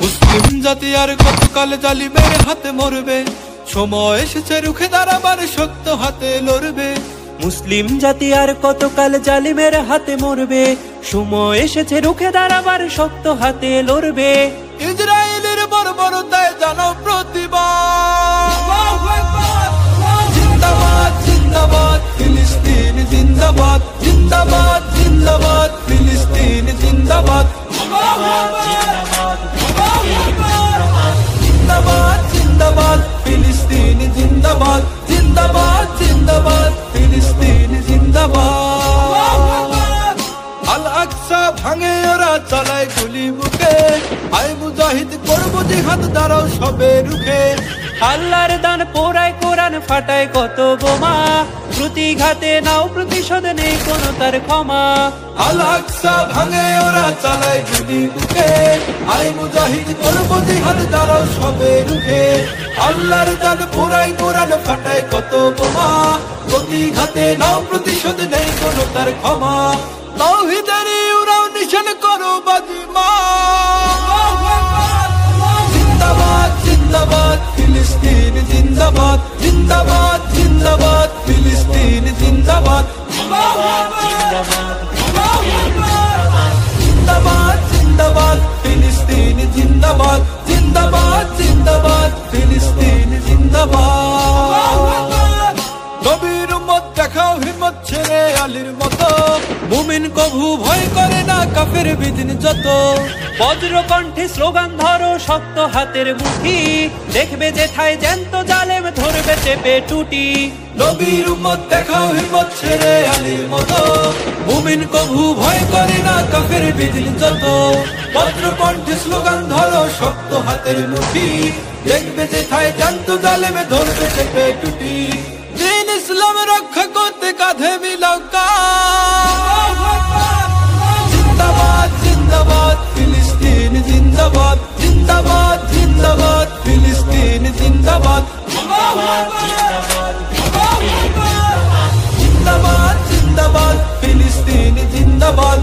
মুসলিম জাতি আর কতকাল জালিমের হাতে মরবে, সময় এসেছে রুখে দাঁড়াবার শক্ত হাতে লড়বে। মুসলিম জাতি আর কতকাল জালিমের হাতে মরবে, সময় এসেছে রুখে দাঁড়াবার শক্ত হাতে লড়বে। ইসরায়েলের বর্বরতায় জানো প্রতিবাদ, জিন্দাবাদ জিন্দাবাদ ফিলিস্তিন জিন্দাবাদ, জিন্দাবাদ জিন্দাবাদ ফিলিস্তিন জিন্দাবাদ, জিন্দাবাদ জিন্দাবাদ ফিলিস্তিন জিন্দাবাদ, জিন্দাবাদ জিন্দাবাদ ফিলিস্তিন জিন্দাবাদ। আল আকসা ভাঙে ওরা চালায় গুলি বুকে, আয় মুজাহিদ করবো জিহাদ দাঁড়াও সবে রুখে। আল্লাহর দান পোড়ায় কোরআন ফাটায় কত বোমা, প্রতিঘাতে নাও প্রতিশোধ নেই কোনো তার ক্ষমা। আল আকসা ভাঙে ওরা চালায় গুলি বুকে, আয় মুজাহিদ করবো জিহাদ দাঁড়াও সবে রুখে। আল্লাহর দান পোড়ায় কোরআন ফাটায় কত বোমা, প্রতিঘাতে নাও প্রতিশোধ নেই কোনো তার ক্ষমা। তাওহীদেরই উড়াও নিশান করো বাজিমাত, জিন্দাবাদ জিন্দাবাদ ফিলিস্তিন জিন্দাবাদ, জিন্দাবাদ জিন্দাবাদ ফিলিস্তিন জিন্দাবাদ, জিন্দাবাদ জিন্দাবাদ ফিলিস্তিন জিন্দাবাদ, জিন্দাবাদ জিন্দাবাদ ফিলিস্তিন জিন্দাবাদ। নবীর উম্মত দেখাও হিম্মত ছেড়ে আলীর মতো, মুমিন কভু ভয় করে না কাফের বিদিন যত। বজ্র কণ্ঠে স্লোগান ধরো শক্ত হাতের মুঠি, দেখবে যেথায় জ্যান্ত জালেম ধরবে চেপে টুটি। নবীর উম্মত দেখাও হিম্মত ছেড়ে আলীর মতো, মুমিন কভু ভয় করে না কাফের বিদিন যত। বজ্র কণ্ঠে স্লোগান ধরো শক্ত হাতের মুঠি, দেখবে যেথায় জ্যান্ত জালেম ধরবে চেপে টুটি। দিন ইসলাম রক্ষা করতে কাঁধে মিলাও কাঁধ, জিন্দাবাদ জিন্দাবাদ ফিলিস্তিন জিন্দাবাদ, জিন্দাবাদ জিন্দাবাদ ফিলিস্তিন জিন্দাবাদ, জিন্দাবাদ জিন্দাবাদ ফিলিস্তিন জিন্দাবাদ।